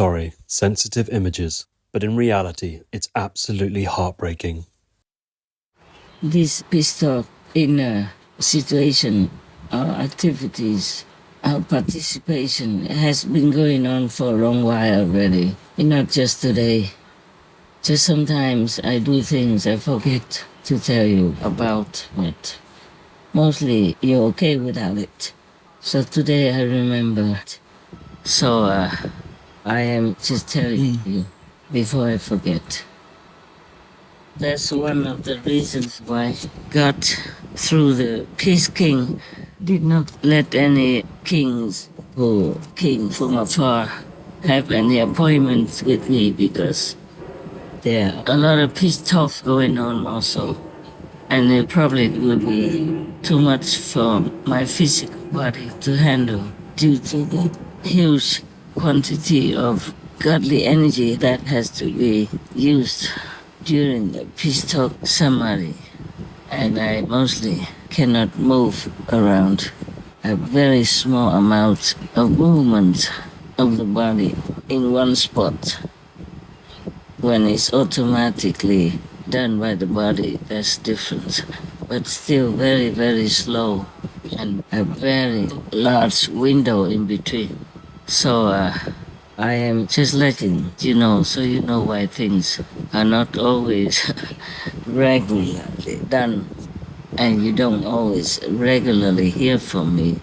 Sorry, sensitive images, but in reality, it's absolutely heartbreaking. This peace talk in situation or activities, our participation has been going on for a long while already, not just today. Just sometimes I do things I forget to tell you about it. Mostly you're okay without it. So today I remembered. So I am just telling you before I forget. That's one of the reasons why God, through the Peace King, did not let any kings who came from afar have any appointments with me, because there are a lot of peace talks going on also. And it probably would be too much for my physical body to handle due to the huge quantity of godly energy that has to be used during the peace talk ceremony. And I mostly cannot move around. A very small amount of movement of the body in one spot. When it's automatically done by the body, that's different. But still very, very slow, and a very large window in between. So I am just letting you know, so you know why things are not always regularly done, and you don't always regularly hear from me.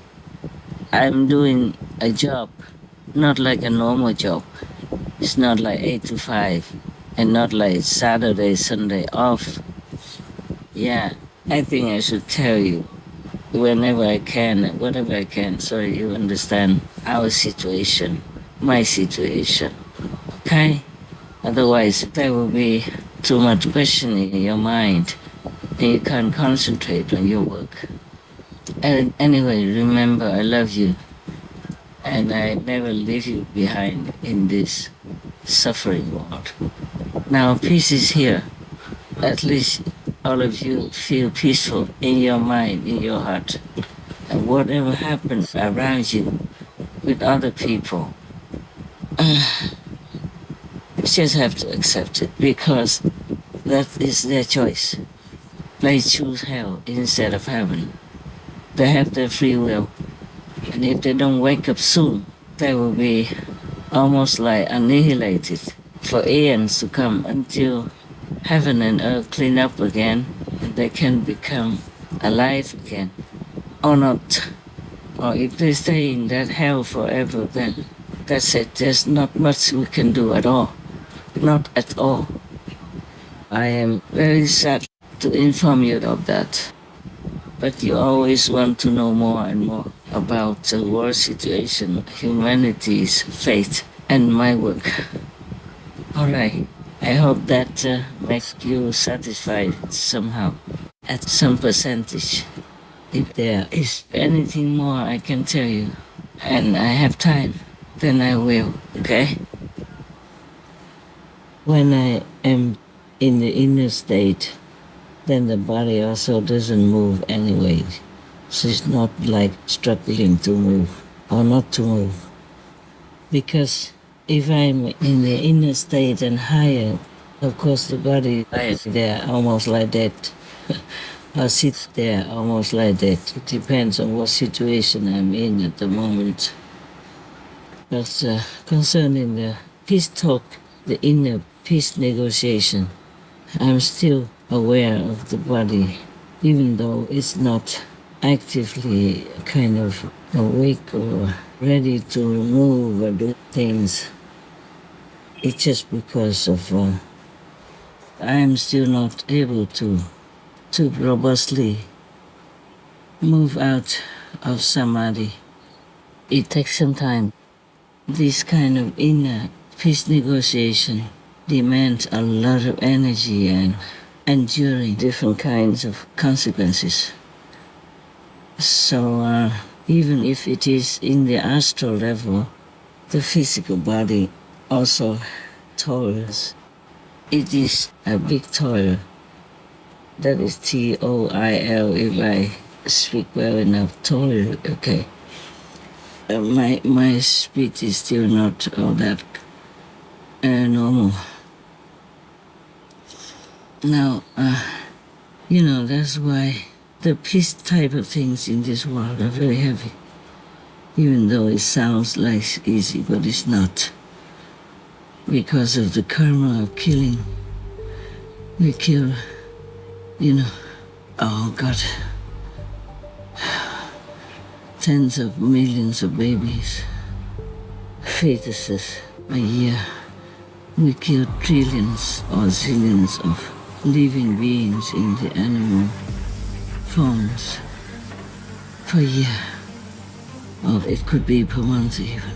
I'm doing a job, not like a normal job. It's not like 8 to 5, and not like Saturday, Sunday off. Yeah, I think I should tell you whenever I can, whatever I can, so you understand our situation, my situation, okay? Otherwise, there will be too much questioning in your mind, and you can't concentrate on your work. And anyway, remember, I love you, and I never leave you behind in this suffering world. Now peace is here. At least all of you feel peaceful in your mind, in your heart. And whatever happens around you with other people, you just have to accept it, because that is their choice. They choose hell instead of heaven. They have their free will. And if they don't wake up soon, they will be almost like annihilated for eons to come, until heaven and earth clean up again and they can become alive again, or not. Or if they stay in that hell forever, then that's it. There's not much we can do at all. Not at all. I am very sad to inform you of that. But you always want to know more and more about the world situation, humanity's fate, and my work. All right. I hope that makes you satisfied somehow, at some percentage. If there is anything more I can tell you, and I have time, then I will, okay? When I am in the inner state, then the body also doesn't move anyway. So it's not like struggling to move or not to move. Because if I'm in the inner state and higher, of course the body lies there almost like that. Or sits there almost like that. It depends on what situation I'm in at the moment. But concerning the peace talk, the inner peace negotiation, I'm still aware of the body, even though it's not actively kind of awake or ready to move or do things. It's just because of I'm still not able to robustly move out of samadhi. It takes some time. This kind of inner peace negotiation demands a lot of energy and enduring different kinds of consequences. So even if it is in the astral level, the physical body also toils. It is a big toil. That is TOIL if I speak well enough. Toil, okay. My speech is still not all that normal. Now, that's why the peace type of things in this world are very heavy. Even though it sounds like easy, but it's not. Because of the karma of killing. We kill, oh God, tens of millions of babies, fetuses a year. We kill trillions or zillions of living beings in the animal forms per year. Or it could be per month even.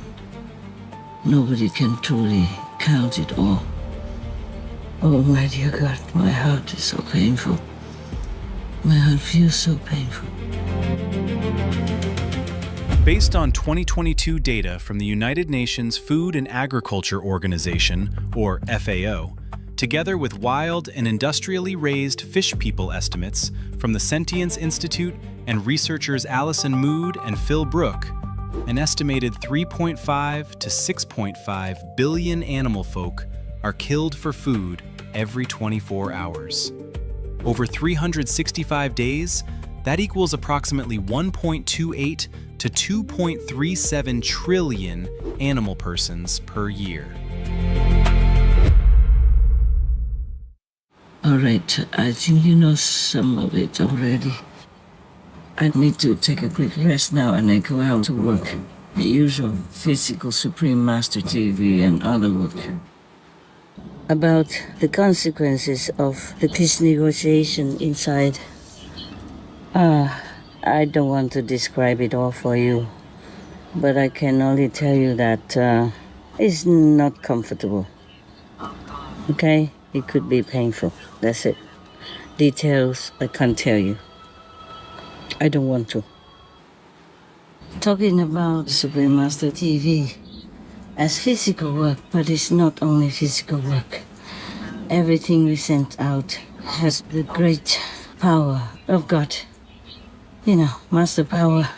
Nobody can truly count it all. Oh my dear God, my heart is so painful. My heart feels so painful. Based on 2022 data from the United Nations Food and Agriculture Organization, or FAO, together with wild and industrially raised fish people estimates from the Sentience Institute and researchers Alison Mood and Phil Brook, an estimated 3.5 to 6.5 billion animal folk are killed for food every 24 hours. Over 365 days, that equals approximately 1.28 to 2.37 trillion animal persons per year. All right, I think you know some of it already. I need to take a quick rest now and I go out to work. The usual physical Supreme Master TV and other work. About the consequences of the peace negotiation inside. I don't want to describe it all for you, but I can only tell you that it's not comfortable. Okay? It could be painful. That's it. Details I can't tell you. I don't want to. Talking about Supreme Master TV as physical work, but it's not only physical work. Everything we send out has the great power of God. Master power,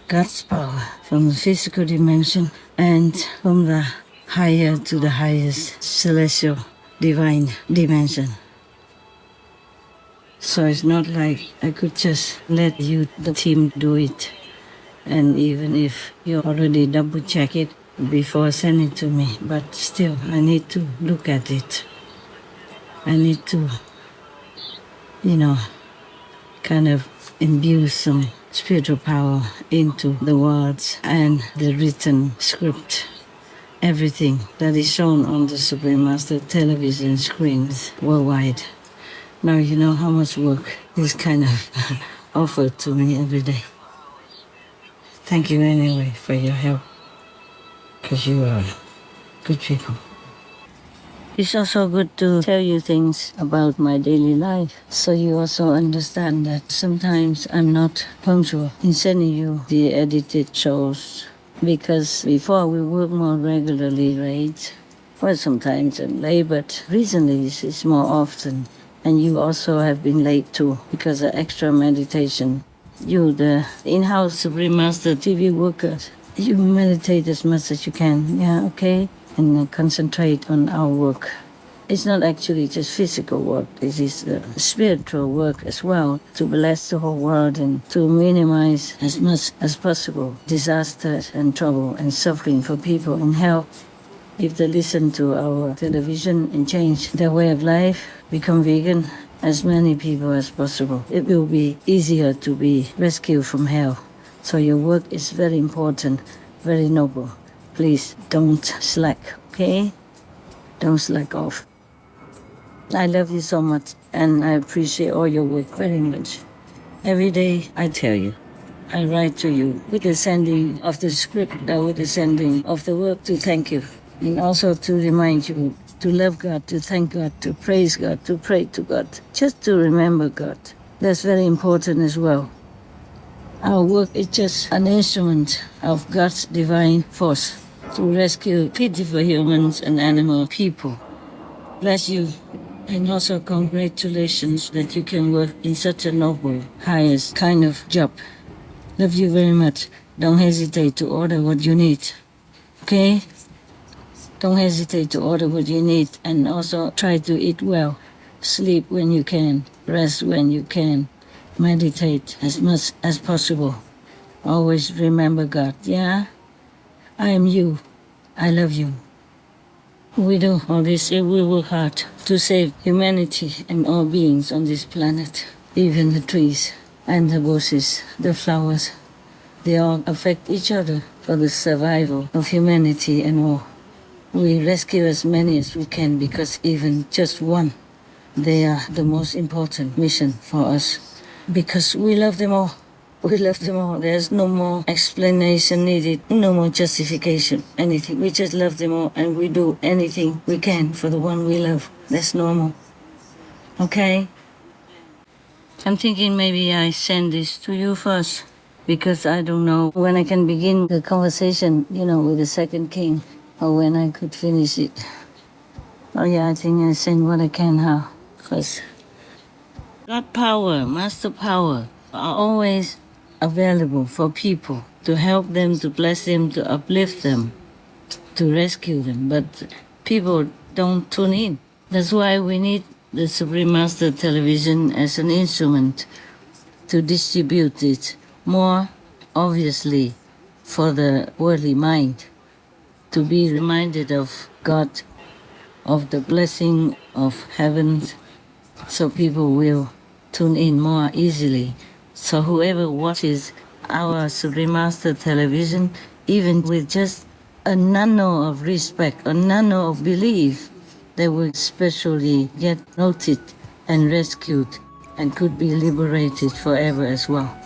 God's power from the physical dimension and from the higher to the highest celestial divine dimension. So it's not like I could just let you, the team, do it. And even if you already double check it before sending it to me, but still I need to look at it. I need to, kind of imbue some spiritual power into the words and the written script. Everything that is shown on the Supreme Master television screens worldwide. Now you know how much work is kind of offered to me every day. Thank you anyway for your help, because you are good people. It's also good to tell you things about my daily life, so you also understand that sometimes I'm not punctual in sending you the edited shows, because before we work more regularly, right? Well, sometimes I'm late, but recently it's more often. And you also have been late too, because of extra meditation. You, the in-house Supreme Master TV worker, you meditate as much as you can, yeah, okay? And concentrate on our work. It's not actually just physical work, it is spiritual work as well, to bless the whole world and to minimize as much as possible disaster and trouble and suffering for people in hell. If they listen to our television and change their way of life, become vegan, as many people as possible, it will be easier to be rescued from hell. So your work is very important, very noble. Please don't slack, okay? Don't slack off. I love you so much, and I appreciate all your work very much. Every day, I tell you, I write to you with the sending of the script, with the sending of the work to thank you. And also to remind you to love God, to thank God, to praise God, to pray to God, just to remember God. That's very important as well. Our work is just an instrument of God's divine force to rescue pitiful humans and animal people. Bless you, and also congratulations that you can work in such a noble, highest kind of job. Love you very much. Don't hesitate to order what you need. Okay? Don't hesitate to order what you need, and also try to eat well. Sleep when you can, rest when you can, meditate as much as possible. Always remember God, yeah? I am you. I love you. We do all this if we work hard to save humanity and all beings on this planet. Even the trees and the bushes, the flowers, they all affect each other for the survival of humanity and all. We rescue as many as we can because even just one, they are the most important mission for us. Because we love them all. We love them all. There's no more explanation needed, no more justification, anything. We just love them all and we do anything we can for the one we love. That's normal. Okay? I'm thinking maybe I send this to you first because I don't know when I can begin the conversation, with the second king or when I could finish it. Oh yeah, I think I send what I can now first. God power, master power are always available for people to help them, to bless them, to uplift them, to rescue them. But people don't tune in. That's why we need the Supreme Master Television as an instrument to distribute it more obviously for the worldly mind, to be reminded of God, of the blessing of heaven, so people will tune in more easily. So whoever watches our Supreme Master Television, even with just a nano of respect, a nano of belief, they will especially get noted and rescued and could be liberated forever as well.